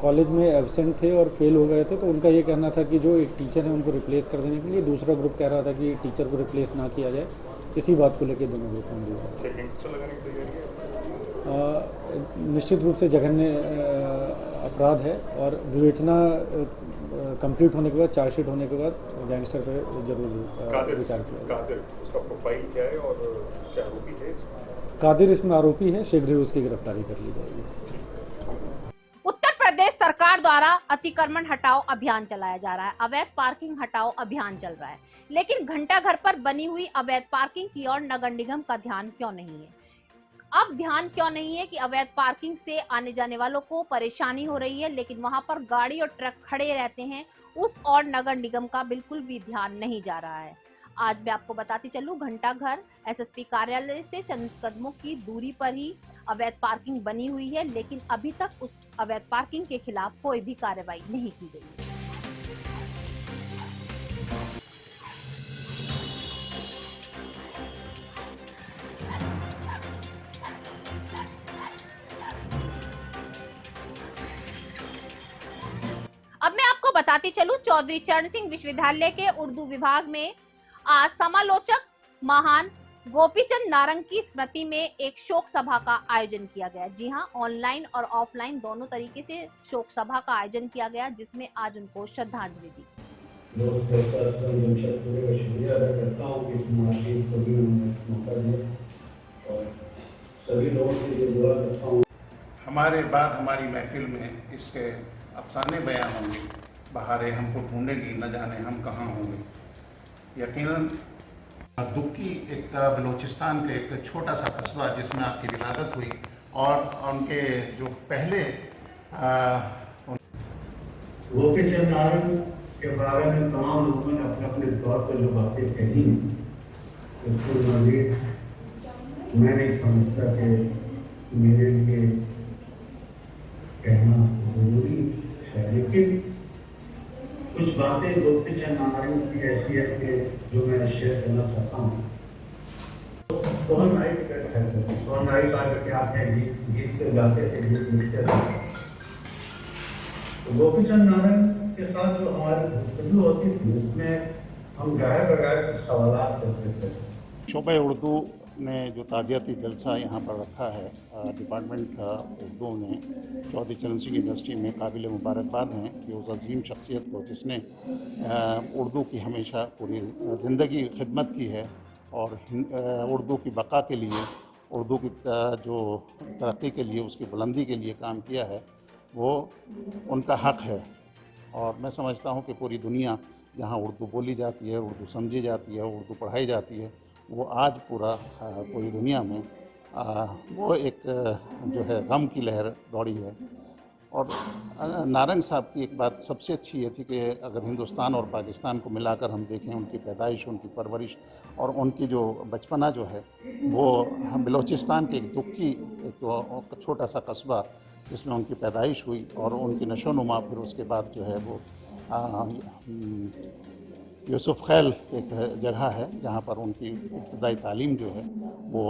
Speaker 14: कॉलेज में एब्सेंट थे और फेल हो गए थे। तो उनका ये कहना था कि जो एक टीचर है उनको रिप्लेस कर देने के लिए दूसरा ग्रुप कह रहा था कि टीचर को रिप्लेस ना किया जाए। इसी बात को लेकर दोनों ग्रुप में निश्चित रूप से जघन्य अपराध है और विवेचना कंप्लीट होने के बाद, चार्जशीट होने के बाद गैंगस्टर पर जरूर विचार किया।
Speaker 15: कादिर उसका प्रोफाइल क्या है और क्या आरोपी है?
Speaker 14: कादिर इसमें आरोपी है, शीघ्र ही उसकी गिरफ्तारी कर ली जाएगी।
Speaker 1: उत्तर प्रदेश सरकार द्वारा अतिक्रमण हटाओ अभियान चलाया जा रहा है, अवैध पार्किंग हटाओ अभियान चल रहा है, लेकिन घंटाघर पर बनी हुई अवैध पार्किंग की ओर नगर निगम का ध्यान क्यों नहीं है? अब ध्यान क्यों नहीं है कि अवैध पार्किंग से आने जाने वालों को परेशानी हो रही है, लेकिन वहां पर गाड़ी और ट्रक खड़े रहते हैं, उस और नगर निगम का बिल्कुल भी ध्यान नहीं जा रहा है। आज मैं आपको बताती चलूं, घंटाघर SSP कार्यालय से चंद कदमों की दूरी पर ही अवैध पार्किंग बनी हुई है, लेकिन अभी तक उस अवैध पार्किंग के खिलाफ कोई भी कार्रवाई नहीं की गई। अब मैं आपको बताती चलूं, चौधरी चरण सिंह विश्वविद्यालय के उर्दू विभाग में आज समालोचक महान गोपीचंद नारंग की स्मृति में एक शोक सभा का आयोजन किया गया। जी हां, ऑनलाइन और ऑफलाइन दोनों तरीके से शोक सभा का आयोजन किया गया, जिसमें आज उनको श्रद्धांजलि दी।
Speaker 16: शुक्रिया अदा करता हूं कि सभी लोगों के लिए दुआ करता हूं।
Speaker 15: हमारे बाद हमारी महफिल में इसके अफसाने बयां होंगे, बहारें हमको ढूंढेगी, न जाने हम कहाँ होंगे। यकीनन दुख की एक बलूचिस्तान के एक छोटा सा कस्बा जिसमें आपकी विलादत हुई और उनके जो पहले
Speaker 16: गोपीचंद नारंग के बारे में तमाम लोगों ने अपने अपने तौर पर जो बातें कही, उसको मजीद मैं नहीं समझता कि मेरे लिए कहना जरूरी है, लेकिन कुछ बातें गोपीचंद नारंग की ऐसी है कि जो मैं शेयर करना चाहता हूँ। सोहन राय साहब के आते हैं, गीत गाते थे, गीत लिखते थे। तो गोपीचंद नारंग के साथ जो हमारी गुफ्तगू होती थी, उसमें हम गाय बगाए सवाल करते थे।
Speaker 15: शोबे उर्दू ने जो ताज़ियाती जलसा यहाँ पर रखा है, डिपार्टमेंट उर्दू ने चौधरी चरण सिंह यूनिवर्सिटी में काबिल मुबारकबाद हैं कि उस अजीम शख्सियत को जिसने उर्दू की हमेशा पूरी ज़िंदगी खिदमत की है और उर्दू की बका के लिए, उर्दू की जो तरक्की के लिए, उसकी बुलंदी के लिए काम किया है, वो उनका हक़ है। और मैं समझता हूँ कि पूरी दुनिया जहाँ उर्दू बोली जाती है, उर्दू समझी जाती है, उर्दू पढ़ाई जाती है, वो आज पूरी दुनिया में वो एक जो है गम की लहर दौड़ी है और नारंग साहब की एक बात सबसे अच्छी ये थी कि अगर हिंदुस्तान और पाकिस्तान को मिलाकर हम देखें, उनकी पैदाइश, उनकी परवरिश और उनकी जो बचपना जो है वो हम बलूचिस्तान के एक दुक्की एक छोटा सा कस्बा जिसमें उनकी पैदाइश हुई और उनकी नशोनुमा फिर उसके बाद जो है वो यूसुफ खैल एक जगह है जहाँ पर उनकी इब्तदाई तालीम जो है वो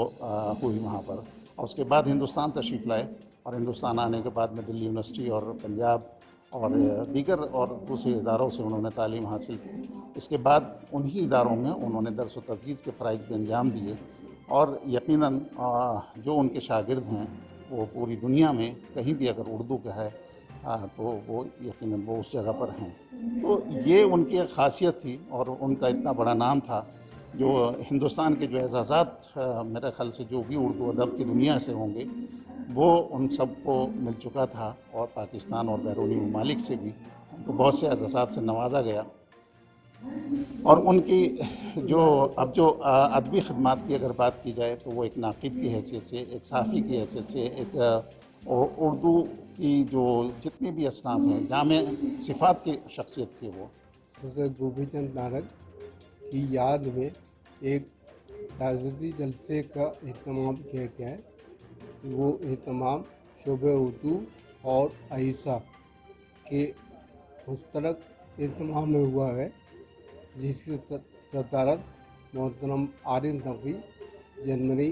Speaker 15: हुई वहाँ पर, और उसके बाद हिंदुस्तान तशरीफ़ लाए और हिंदुस्तान आने के बाद में दिल्ली यूनिवर्सिटी और पंजाब और दीगर और दूसरे इदारों से उन्होंने तालीम हासिल की। इसके बाद उन्हीं इदारों में उन्होंने दर्स व तदरीस के फ़राइज़ भी अंजाम दिए और यकीनन जो उनके शागिर्द हैं वो पूरी दुनिया में कहीं भी अगर उर्दू का है तो वो यकीनन वो उस जगह पर हैं। तो ये उनकी एक ख़ासियत थी और उनका इतना बड़ा नाम था जो हिंदुस्तान के जो एजाज़ात मेरे ख़्याल से जो भी उर्दू अदब की दुनिया से होंगे वो उन सब को मिल चुका था और पाकिस्तान और बैरूनी ममालिक से भी उनको बहुत से एजाज़ात से नवाजा गया। और उनकी जो अब जो अदबी खिदमात की अगर बात की जाए तो वो एक नाक़िद की हैसियत से, एक साफ़ी की हैसियत से, एक उर्दू की जो जितनी भी असनाफ हैं जामे सिफ़ात की शख्सियत थी वो।
Speaker 17: हज़रत गोपीचंद नारंग की याद में एक ताज़गी जलसे का एहतमाम किया गया है। वो एहतमाम शोबे उर्दू और आइशा के मुश्तरक एहतमाम में हुआ है, जिसकी सदारत मोहतरम आरिफ नकवी जनवरी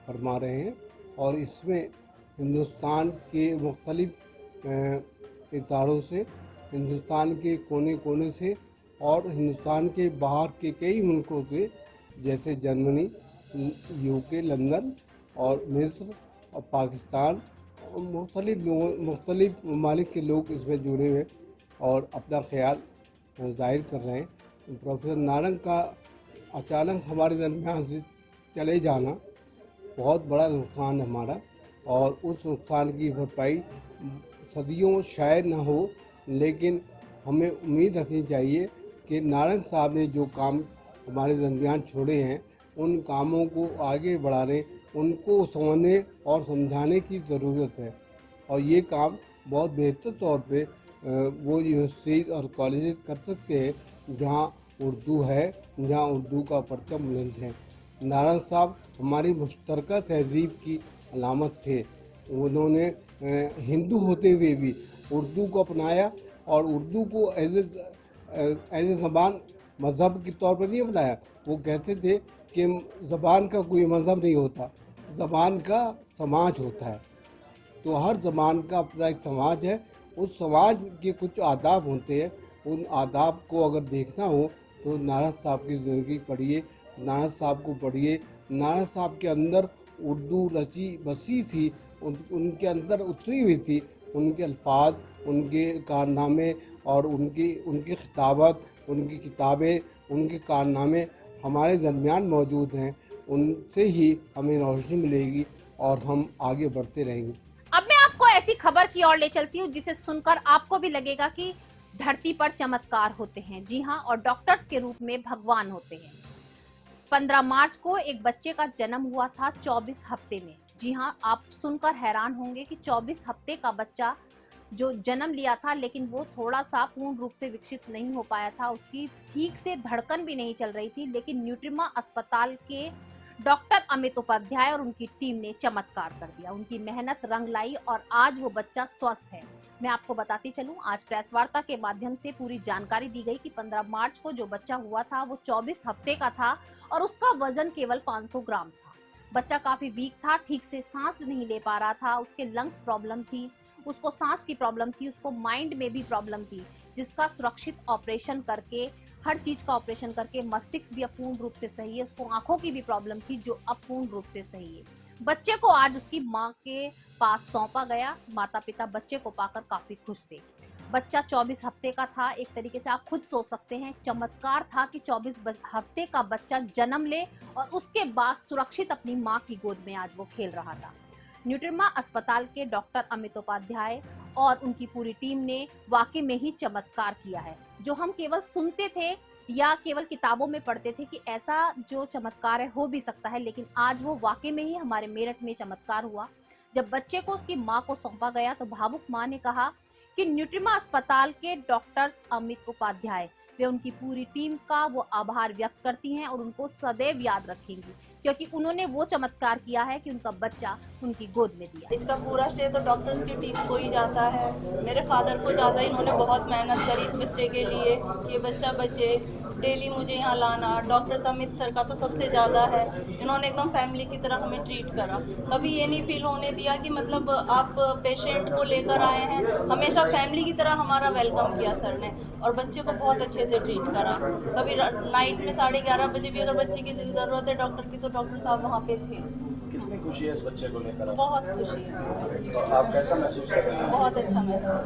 Speaker 17: फरमा रहे हैं और इसमें हिंदुस्तान के मुख्तलिफ इदारों से, हिंदुस्तान के कोने कोने से और हिंदुस्तान के बाहर के कई मुल्कों से जैसे जर्मनी, यूके, लंदन और मिस्र और पाकिस्तान और मुख्तलिफ ममालिक के लोग इसमें जुड़े हुए और अपना ख्याल जाहिर कर रहे हैं। प्रोफेसर नारंग का अचानक हमारे दरमियान से चले जाना बहुत बड़ा नुकसान है हमारा, और उस नुकसान की भरपाई सदियों शायद ना हो, लेकिन हमें उम्मीद रखनी चाहिए कि नारंग साहब ने जो काम हमारे दरमियान छोड़े हैं उन कामों को आगे बढ़ाने, उनको समझने और समझाने की ज़रूरत है। और ये काम बहुत बेहतर तौर पे वो यूनिवर्सिटी और कॉलेज कर सकते हैं जहाँ उर्दू है, जहाँ उर्दू का परचम बुलंद है। नारंग साहब हमारी मुश्तरका तहजीब की अलामत थे। उन्होंने हिंदू होते हुए भी उर्दू को अपनाया और उर्दू को एज ए ज़बान मज़हब के तौर पर नहीं अपनाया। वो कहते थे कि ज़बान का कोई मज़हब नहीं होता, ज़बान का समाज होता है। तो हर ज़बान का अपना एक समाज है, उस समाज के कुछ आदाब होते हैं। उन आदाब को अगर देखना हो तो नारंग साहब की ज़िंदगी पढ़िए, नारंग साहब को पढ़िए। नारंग साहब के अंदर उर्दू रची बसी थी, उनके अंदर उतरी हुई थी। उनके अल्फाज, उनके कारनामे और उनकी खिताबत, उनकी किताबें, उनके कारनामे हमारे दरमियान मौजूद हैं। उनसे ही हमें रोशनी मिलेगी और हम आगे बढ़ते रहेंगे।
Speaker 1: अब मैं आपको ऐसी खबर की ओर ले चलती हूँ जिसे सुनकर आपको भी लगेगा कि धरती पर चमत्कार होते हैं। जी हाँ, और डॉक्टर्स के रूप में भगवान होते हैं। 15 मार्च को एक बच्चे का जन्म हुआ था 24 हफ्ते में। जी हाँ, आप सुनकर हैरान होंगे कि 24 हफ्ते का बच्चा जो जन्म लिया था, लेकिन वो थोड़ा सा पूर्ण रूप से विकसित नहीं हो पाया था, उसकी ठीक से धड़कन भी नहीं चल रही थी। लेकिन न्यूट्रिमा अस्पताल के डॉक्टर अमित उपाध्याय और उनकी टीम ने चमत्कार कर दिया। उनकी मेहनत रंग लाई और आज वो बच्चा स्वस्थ है। मैं आपको बताती चलूं, आज प्रेस वार्ता के माध्यम से पूरी जानकारी दी गई कि 15 मार्च को जो बच्चा हुआ था वो 24 हफ्ते का था और उसका वजन केवल 500 ग्राम था। बच्चा काफी वीक था, ठीक से सांस नहीं ले पा रहा था, उसके लंग्स प्रॉब्लम थी, उसको सांस की प्रॉब्लम थी, उसको माइंड में भी प्रॉब्लम थी, जिसका सुरक्षित ऑपरेशन करके, हर चीज का ऑपरेशन करके, मस्तिष्क भी अपूर्ण रूप से सही है, उसको आंखों की भी प्रॉब्लम थी जो अपूर्ण रूप से सही है। बच्चे को आज उसकी माँ के पास सौंपा गया। माता पिता बच्चे को पाकर काफी खुश थे। बच्चा 24 हफ्ते का था। एक तरीके से आप खुद सोच सकते हैं, चमत्कार था कि 24 हफ्ते का बच्चा जन्म ले और उसके बाद सुरक्षित अपनी माँ की गोद में आज वो खेल रहा था। न्यूट्रिमा अस्पताल के डॉक्टर अमित उपाध्याय और उनकी पूरी टीम ने वाकई में ही चमत्कार किया है। जो हम केवल सुनते थे या केवल किताबों में पढ़ते थे कि ऐसा जो चमत्कार है हो भी सकता है, लेकिन आज वो वाकई में ही हमारे मेरठ में चमत्कार हुआ। जब बच्चे को उसकी मां को सौंपा गया तो भावुक मां ने कहा कि न्यूट्रिमा अस्पताल के डॉक्टर्स अमित उपाध्याय वे उनकी पूरी टीम का वो आभार व्यक्त करती हैं और उनको सदैव याद रखेंगी, क्योंकि उन्होंने वो चमत्कार किया है कि उनका बच्चा उनकी गोद में दिया।
Speaker 18: इसका पूरा श्रेय तो डॉक्टर्स की टीम को ही जाता है। मेरे फादर को ज़्यादा, इन्होंने बहुत मेहनत करी इस बच्चे के लिए, ये बच्चा बचे। डेली मुझे यहाँ लाना, डॉक्टर अमित सर का तो सबसे ज़्यादा है। इन्होंने एकदम फैमिली की तरह हमें ट्रीट करा। कभी ये नहीं फील होने दिया कि मतलब आप पेशेंट को लेकर आए हैं, हमेशा फैमिली की तरह हमारा वेलकम किया सर ने और बच्चे को बहुत अच्छे से ट्रीट करा। कभी नाइट में 11:30 बजे भी अगर बच्चे की ज़रूरत है डॉक्टर की तो डॉक्टर साहब वहाँ पे थे।
Speaker 19: कितनी खुशी है इस बच्चे को लेकर?
Speaker 18: बहुत खुशी है।
Speaker 19: तो आप कैसा महसूस कर रहे हैं?
Speaker 18: बहुत अच्छा महसूस।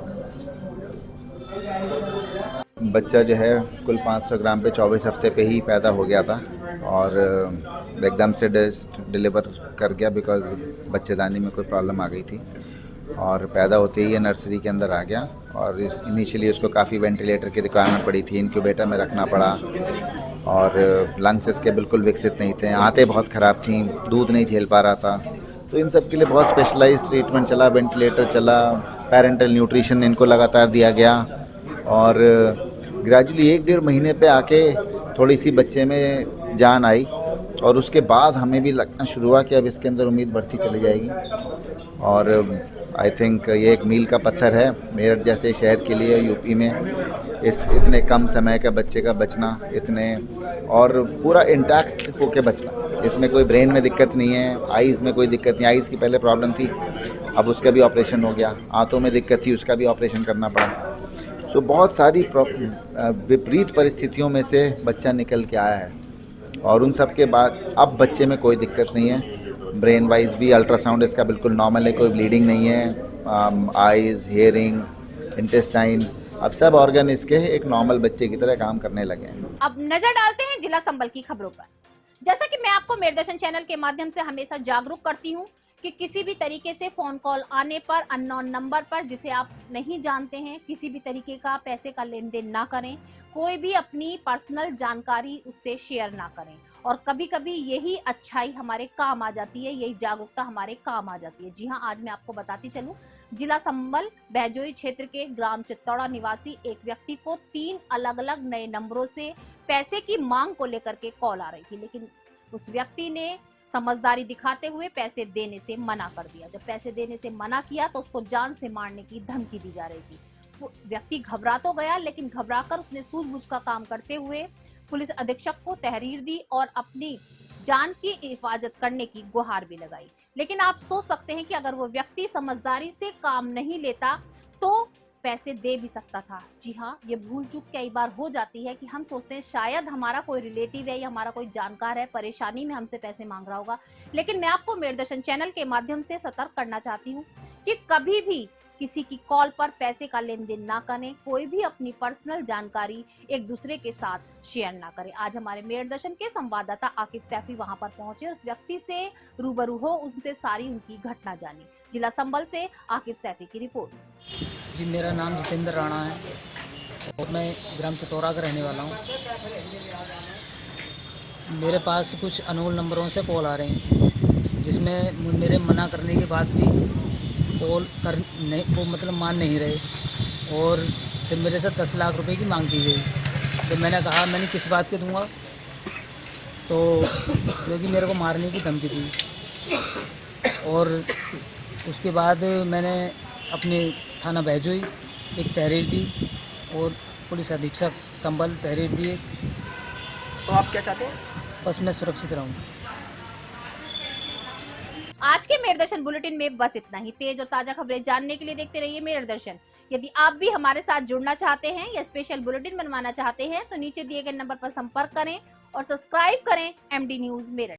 Speaker 20: बच्चा जो है कुल 500 ग्राम पे 24 हफ्ते पे ही पैदा हो गया था और एकदम से डिलीवर कर गया बिकॉज बच्चेदानी में कोई प्रॉब्लम आ गई थी और पैदा होते ही ये नर्सरी के अंदर आ गया और इनिशियली उसको काफ़ी वेंटिलेटर की रिक्वायरमेंट पड़ी थी, इंक्यूबेटर में रखना पड़ा और लंग्स इसके बिल्कुल विकसित नहीं थे, आंतें बहुत ख़राब थीं, दूध नहीं झेल पा रहा था। तो इन सब के लिए बहुत स्पेशलाइज्ड ट्रीटमेंट चला, वेंटिलेटर चला, पेरेंटल न्यूट्रिशन इनको लगातार दिया गया और ग्रेजुअली 1-1.5 महीने पे आके थोड़ी सी बच्चे में जान आई और उसके बाद हमें भी लगना शुरू हुआ कि अब इसके अंदर उम्मीद बढ़ती चली जाएगी और आई थिंक ये एक मील का पत्थर है मेरठ जैसे शहर के लिए, यूपी में इतने कम समय का बच्चे का बचना, इतने और पूरा इंटैक्ट होके बचना, इसमें कोई ब्रेन में दिक्कत नहीं है, आईज़ में कोई दिक्कत नहीं, आईज़ की पहले प्रॉब्लम थी अब उसका भी ऑपरेशन हो गया, आंतों में दिक्कत थी उसका भी ऑपरेशन करना पड़ा। सो बहुत सारी विपरीत परिस्थितियों में से बच्चा निकल के आया है और उन सब के बाद अब बच्चे में कोई दिक्कत नहीं है, ब्रेन वाइज भी अल्ट्रासाउंड इसका बिल्कुल नॉर्मल है, कोई ब्लीडिंग नहीं है, आइज़, हेयरिंग, इंटेस्टाइन, अब सब ऑर्गन इसके एक नॉर्मल बच्चे की तरह काम करने लगे हैं।
Speaker 1: अब नजर डालते हैं जिला संबल की खबरों पर। जैसा कि मैं आपको मेरदर्शन चैनल के माध्यम से हमेशा जागरूक करती हूँ कि किसी भी तरीके से फोन कॉल आने पर अननोन नंबर पर जिसे आप नहीं जानते हैं किसी भी तरीके का पैसे का लेन देन ना करें, कोई भी अपनी पर्सनल जानकारी उससे शेयर ना करें और कभी कभी यही अच्छाई हमारे काम आ जाती है, यही जागरूकता हमारे काम आ जाती है। जी हाँ, आज मैं आपको बताती चलूं, जिला संबल बहजोई क्षेत्र के ग्राम चित्तौड़ा निवासी एक व्यक्ति को 3 अलग अलग नए नंबरों से पैसे की मांग को लेकर के कॉल आ रही थी, लेकिन उस व्यक्ति ने समझदारी दिखाते हुए पैसे देने से मना कर दिया। जब पैसे देने से मना किया तो उसको जान से मारने की धमकी दी जा रही थी। वो व्यक्ति घबरा तो गया, लेकिन घबराकर उसने सूझबूझ का काम करते हुए पुलिस अधीक्षक को तहरीर दी और अपनी जान की हिफाजत करने की गुहार भी लगाई। लेकिन आप सोच सकते हैं कि अगर वो व्यक्ति समझदारी से काम नहीं लेता तो पैसे दे भी सकता था। जी हाँ, ये भूल चूक कई बार हो जाती है कि हम सोचते हैं शायद हमारा कोई रिलेटिव है या हमारा कोई जानकार है, परेशानी में हमसे पैसे मांग रहा होगा। लेकिन मैं आपको मेरदर्शन चैनल के माध्यम से सतर्क करना चाहती हूँ कि कभी भी किसी की कॉल पर पैसे का लेन देन ना करें, कोई भी अपनी पर्सनल जानकारी एक दूसरे के साथ शेयर ना करें। आज हमारे मेरदर्शन के संवाददाता आकिब सैफी वहां पर पहुंचे, उस व्यक्ति से रूबरू हो, उनसे सारी उनकी घटना जानी। जिला संबल से आकिब सैफी की रिपोर्ट।
Speaker 21: जी, मेरा नाम जितेंद्र राणा है और मैं ग्राम चित्तौड़ा का रहने वाला हूँ। मेरे पास कुछ अनोन नंबरों से कॉल आ रहे हैं जिसमें मेरे मना करने के बाद भी कॉल कर नहीं, वो मतलब मान नहीं रहे और फिर मेरे से 10 लाख रुपए की मांग की गई। तो मैंने कहा मैंने किस बात के दूंगा, तो क्योंकि मेरे को मारने की धमकी दी और उसके बाद मैंने अपने थाना बहजोई एक तहरीर दी और पुलिस अधीक्षक संबल तहरीर दिए।
Speaker 22: तो आप क्या चाहते हैं?
Speaker 21: बस मैं सुरक्षित रहूँ।
Speaker 1: आज के मेरदर्शन बुलेटिन में बस इतना ही। तेज और ताजा खबरें जानने के लिए देखते रहिए मेरदर्शन। यदि आप भी हमारे साथ जुड़ना चाहते हैं या स्पेशल बुलेटिन बनवाना चाहते हैं तो नीचे दिए गए नंबर पर संपर्क करें और सब्सक्राइब करें MD न्यूज मेरठ।